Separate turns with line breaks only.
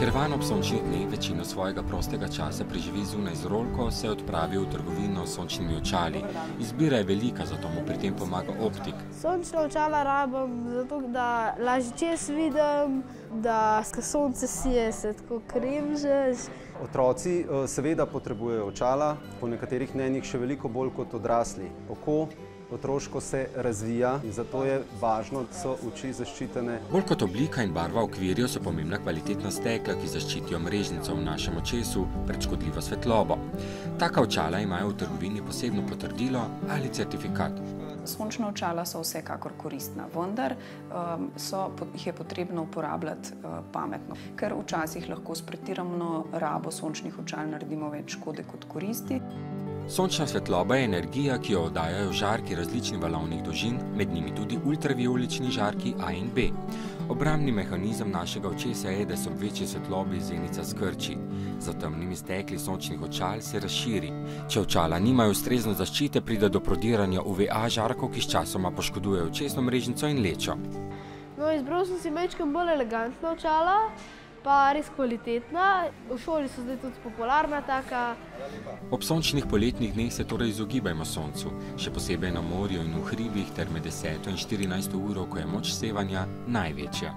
Ker Van ob sončnih dneh večino svojega prostega časa preživi zunaj z rolko, se odpravi v trgovino s sončnimi očali. Izbira je velika, zato mu pri tem pomaga optik.
Sončna očala rabim, zato da lažje čez vidim, da sonce sije se tako kremžeš.
Otroci seveda potrebujejo očala, po nekaterih mnenjih še veliko bolj kot odrasli. Oko otroško se razvija in zato je važno, da so oči zaščitene.
Bolj kot oblika in barva okvirjev so pomembna kvalitetna stekla, ki zaščitijo mrežnico v našem očesu pred škodljivo svetlobo. Taka očala imajo v trgovini posebno potrdilo ali certifikat.
Sončna očala so vsekakor koristna, vendar jih je potrebno uporabljati pametno, ker včasih lahko s pretirano rabo sončnih očal naredimo več škode kot koristi.
Sončna svetloba je energija, ki jo oddajajo žarki različnih valovnih dolžin, med njimi tudi ultravijolični žarki A in B. Obrambni mehanizem našega očesa je, da se ob večji svetlobi zenica skrči. Za temnimi stekli sončnih očal se razširi. Če očala nimajo ustrezno zaščite, pride do prodiranja UVA žarkov, ki sčasoma poškodujejo očesno mrežnico in lečo.
No, izbral sem si majčkeno bolj elegantna očala, pa res kvalitetna. V šoli so zdaj tudi popularna taka.
Ob sončnih poletnih dneh se torej izogibajmo soncu, še posebej na morju in v hribih ter med 10. in 14. uro, ko je moč sevanja največja.